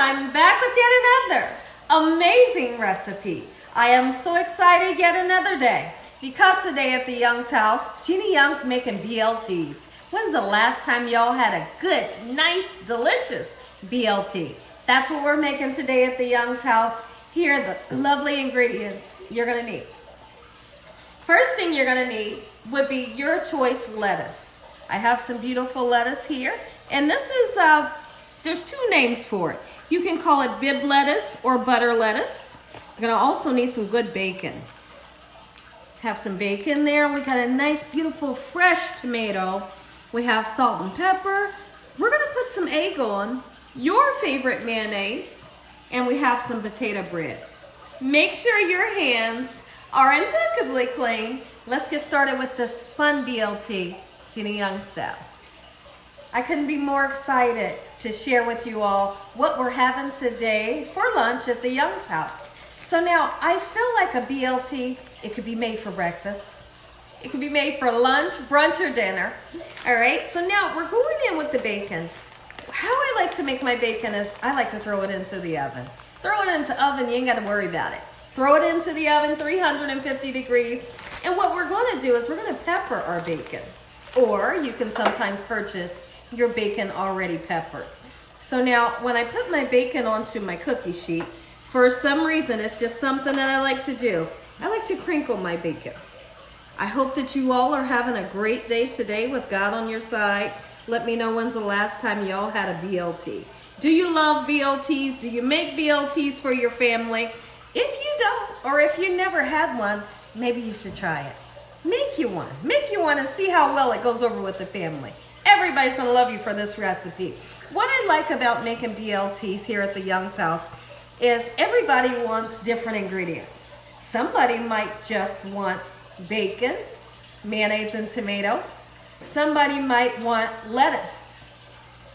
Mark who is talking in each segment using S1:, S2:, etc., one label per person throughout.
S1: I'm back with yet another amazing recipe. I am so excited yet another day because today at the Young's house, Gina Young's making BLTs. When's the last time y'all had a good, nice, delicious BLT? That's what we're making today at the Young's house. Here are the lovely ingredients you're gonna need. First thing you're gonna need would be your choice lettuce. I have some beautiful lettuce here, and this is, there's two names for it. You can call it bib lettuce or butter lettuce. You're gonna also need some good bacon. Have some bacon there. We got a nice, beautiful, fresh tomato. We have salt and pepper. We're gonna put some egg on, your favorite mayonnaise, and we have some potato bread. Make sure your hands are impeccably clean. Let's get started with this fun BLT, Gina Young style. I couldn't be more excited to share with you all what we're having today for lunch at the Young's house. So now I feel like a BLT, it could be made for breakfast. It could be made for lunch, brunch, or dinner. All right, so now we're going in with the bacon. How I like to make my bacon is I like to throw it into the oven. Throw it into the oven, you ain't got to worry about it. Throw it into the oven, 350 degrees. And what we're going to do is we're going to pepper our bacon. Or you can sometimes purchase your bacon already peppered. So now when I put my bacon onto my cookie sheet, for some reason it's just something that I like to do. I like to crinkle my bacon. I hope that you all are having a great day today with God on your side. Let me know when's the last time y'all had a BLT. Do you love BLTs? Do you make BLTs for your family? If you don't, or if you never had one, maybe you should try it. Make you one and see how well it goes over with the family. Everybody's gonna love you for this recipe. What I like about making BLTs here at the Young's house is everybody wants different ingredients. Somebody might just want bacon, mayonnaise and tomato. Somebody might want lettuce,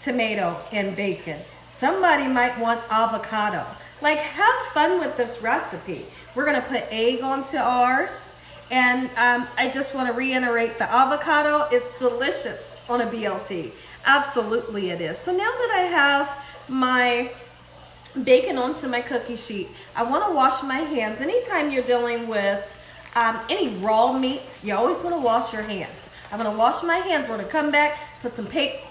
S1: tomato and bacon. Somebody might want avocado. Like, have fun with this recipe. We're gonna put egg onto ours. And I just want to reiterate, the avocado is delicious on a BLT. Absolutely it is. So now that I have my bacon onto my cookie sheet, I want to wash my hands. Anytime you're dealing with any raw meats, you always want to wash your hands. I'm going to wash my hands. We're going to come back, put some get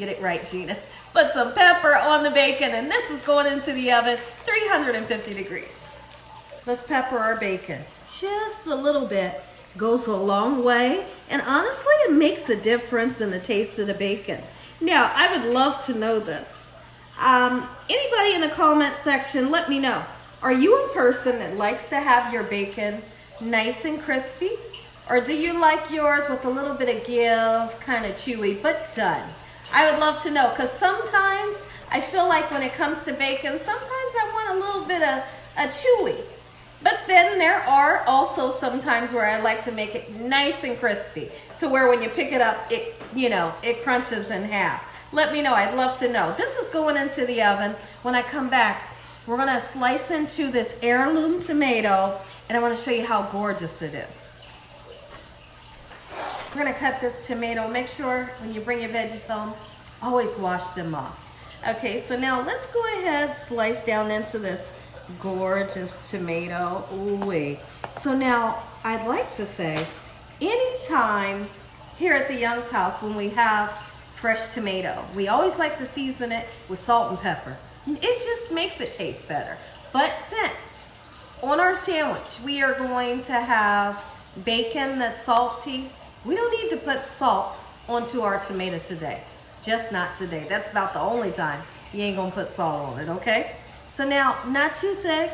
S1: it right, Gina. Put some pepper on the bacon, and this is going into the oven, 350 degrees. Let's pepper our bacon. Just a little bit goes a long way, and honestly, it makes a difference in the taste of the bacon. Now, I would love to know this. Anybody in the comment section, let me know. Are you a person that likes to have your bacon nice and crispy? Or do you like yours with a little bit of give, kind of chewy, but done? I would love to know, because sometimes I feel like when it comes to bacon, sometimes I want a little bit of a chewy. But then there are also some times where I like to make it nice and crispy to where when you pick it up, it, it crunches in half. Let me know, I'd love to know. This is going into the oven. When I come back, we're gonna slice into this heirloom tomato, and I wanna show you how gorgeous it is. We're gonna cut this tomato. Make sure when you bring your veggies home, always wash them off. Okay, so now let's go ahead, slice down into this gorgeous tomato. Ooh-wee. So now I'd like to say, anytime here at the Young's house when we have fresh tomato, we always like to season it with salt and pepper. It just makes it taste better. But since on our sandwich we are going to have bacon that's salty, we don't need to put salt onto our tomato today. Just not today. That's about the only time you ain't gonna put salt on it, okay? So now, not too thick,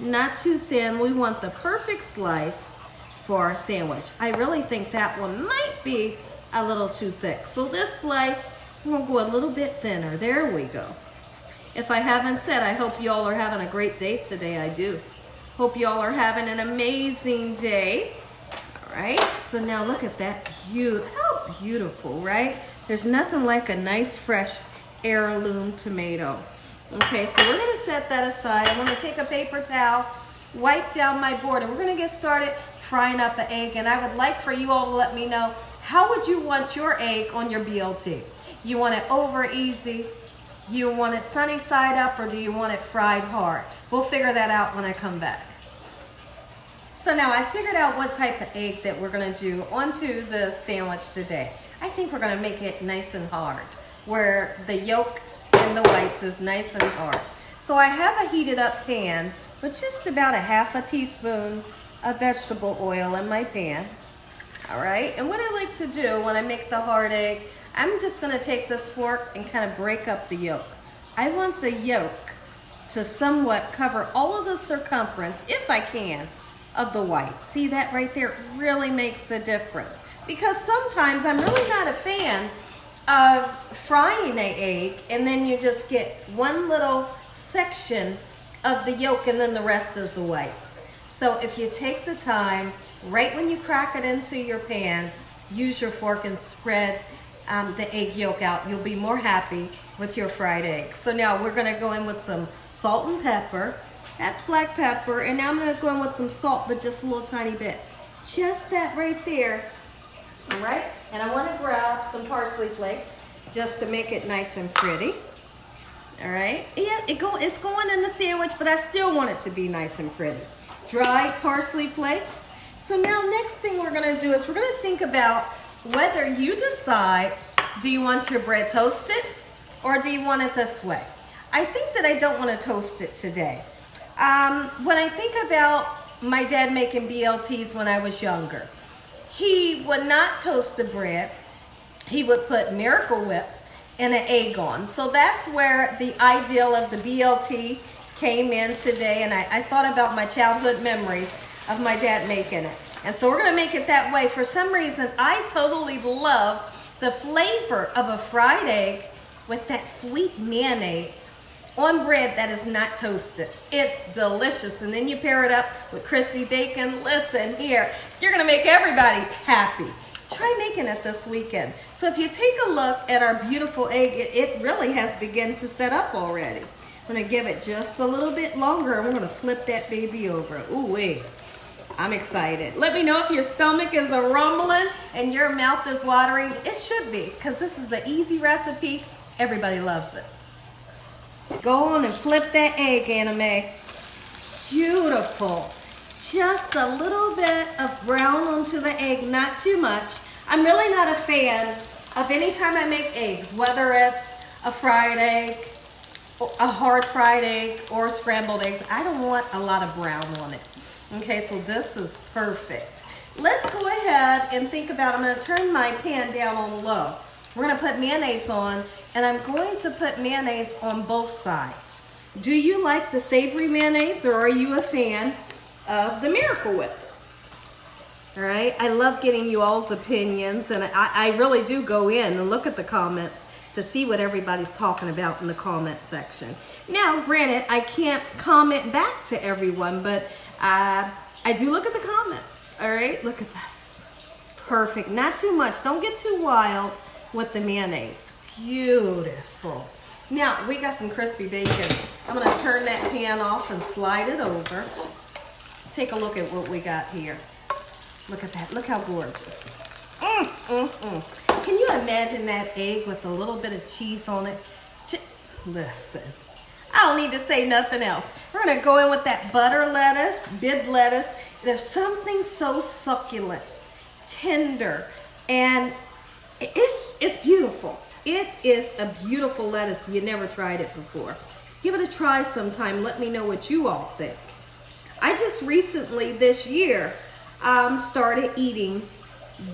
S1: not too thin. We want the perfect slice for our sandwich. I really think that one might be a little too thick. So this slice, we're gonna go a little bit thinner. There we go. If I haven't said, I hope y'all are having a great day today. I do. Hope y'all are having an amazing day. All right, so now look at that. How beautiful, right? There's nothing like a nice, fresh heirloom tomato. Okay, so we're gonna set that aside. I'm gonna take a paper towel, wipe down my board, and we're gonna get started frying up the egg. And I would like for you all to let me know, how would you want your egg on your BLT? You want it over easy, You want it sunny side up or do you want it fried hard? We'll figure that out when I come back. So now I figured out what type of egg that we're gonna do onto the sandwich today. I think we're gonna make it nice and hard, where the yolk and the whites is nice and hard. So I have a heated up pan with just about a half a teaspoon of vegetable oil in my pan. All right, and what I like to do when I make the hard egg, I'm just gonna take this fork and kind of break up the yolk. I want the yolk to somewhat cover all of the circumference, if I can, of the white. See that right there? Really makes a difference. Because sometimes I'm really not a fan of frying an egg and then you just get one little section of the yolk and then the rest is the whites. So if you take the time, right when you crack it into your pan, use your fork and spread the egg yolk out. You'll be more happy with your fried egg. So now we're gonna go in with some salt and pepper. That's black pepper. And now I'm gonna go in with some salt, but just a little tiny bit. Just that right there. All right, and I wanna grab some parsley flakes just to make it nice and pretty. All right, yeah, it's going in the sandwich, but I still want it to be nice and pretty. Dried parsley flakes. So now next thing we're gonna do is we're gonna think about whether you decide, do you want your bread toasted or do you want it this way? I think that I don't want to toast it today. When I think about my dad making BLTs when I was younger, he would not toast the bread. He would put Miracle Whip and an egg on. So that's where the ideal of the BLT came in today. And I thought about my childhood memories of my dad making it. And so we're gonna make it that way. For some reason, I totally love the flavor of a fried egg with that sweet mayonnaise on bread that is not toasted. It's delicious. And then you pair it up with crispy bacon. Listen here, you're gonna make everybody happy. Try making it this weekend. So if you take a look at our beautiful egg, it really has begun to set up already. I'm gonna give it just a little bit longer and we're gonna flip that baby over. Ooh wee. I'm excited. Let me know if your stomach is a rumbling and your mouth is watering. It should be, because this is an easy recipe. Everybody loves it. Go on and flip that egg, Anna Mae. Beautiful. Just a little bit of brown onto the egg, not too much. I'm really not a fan of any time I make eggs, whether it's a fried egg, a hard fried egg, or scrambled eggs. I don't want a lot of brown on it. Okay, so this is perfect. Let's go ahead and think about, I'm gonna turn my pan down on low. We're gonna put mayonnaise on, and I'm going to put mayonnaise on both sides. Do you like the savory mayonnaise, or are you a fan of the Miracle Whip? All right, I love getting you all's opinions, and I really do go in and look at the comments to see what everybody's talking about in the comment section. Now, granted, I can't comment back to everyone, but I do look at the comments. All right, look at this. Perfect, not too much. Don't get too wild with the mayonnaise. Beautiful. Now, we got some crispy bacon. I'm gonna turn that pan off and slide it over. Take a look at what we got here. Look at that, look how gorgeous. Can you imagine that egg with a little bit of cheese on it? Listen, I don't need to say nothing else. We're gonna go in with that butter lettuce, bib lettuce. There's something so succulent, tender, and it's beautiful. It is a beautiful lettuce. You never tried it before. Give it a try sometime. Let me know what you all think. I just recently this year started eating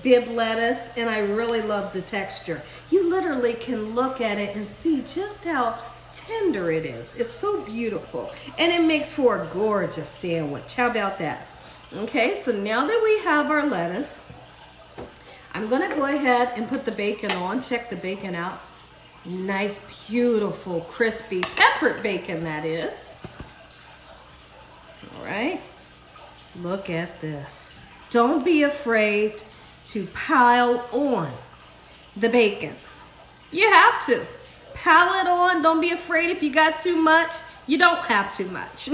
S1: bib lettuce, and I really love the texture. You literally can look at it and see just how tender it is. It's so beautiful, and it makes for a gorgeous sandwich. How about that? Okay, so now that we have our lettuce, I'm gonna go ahead and put the bacon on. Check the bacon out. Nice, beautiful, crispy, peppered bacon, that is. All right, look at this. Don't be afraid to pile on the bacon. You have to. Pile it on. Don't be afraid if you got too much. You don't have too much.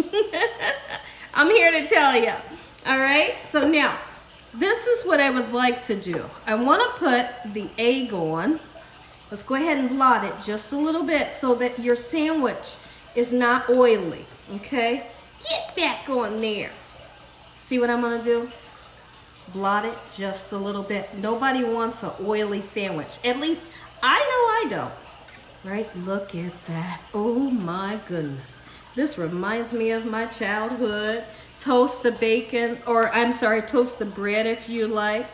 S1: I'm here to tell you. All right, so now, this is what I would like to do. I want to put the egg on, Let's go ahead and blot it just a little bit so that your sandwich is not oily, okay? Get back on there. See what I'm gonna do? Blot it just a little bit. Nobody wants an oily sandwich. At least I know I don't. Right? Look at that. Oh my goodness. This reminds me of my childhood. Toast the bacon, or I'm sorry, toast the bread if you like.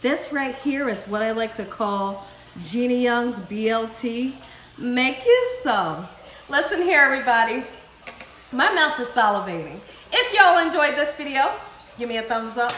S1: This right here is what I like to call Gina Young's BLT. Make you some. Listen here, everybody. My mouth is salivating. If y'all enjoyed this video, give me a thumbs up.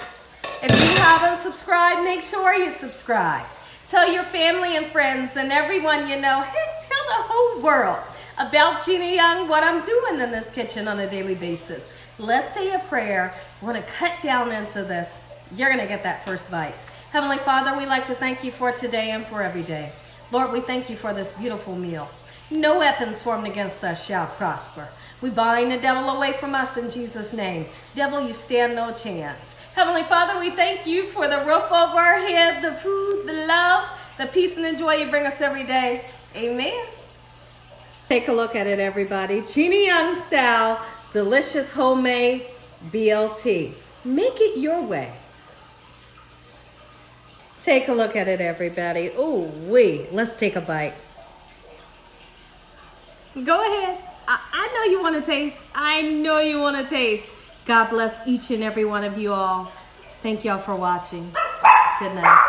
S1: If you haven't subscribed, make sure you subscribe. Tell your family and friends and everyone you know, heck, tell the whole world about Gina Young, what I'm doing in this kitchen on a daily basis. Let's say a prayer. We're going to cut down into this. You're going to get that first bite. Heavenly Father, we like to thank you for today and for every day. Lord, we thank you for this beautiful meal. No weapons formed against us shall prosper. We bind the devil away from us in Jesus' name. Devil, you stand no chance. Heavenly Father, we thank you for the roof over our head, the food, the love, the peace and the joy you bring us every day. Amen. Take a look at it, everybody. Gina Young style, delicious homemade BLT. Make it your way. Take a look at it, everybody. Ooh wee. Let's take a bite. Go ahead. I know you want to taste. I know you want to taste. God bless each and every one of you all. Thank y'all for watching. Good night.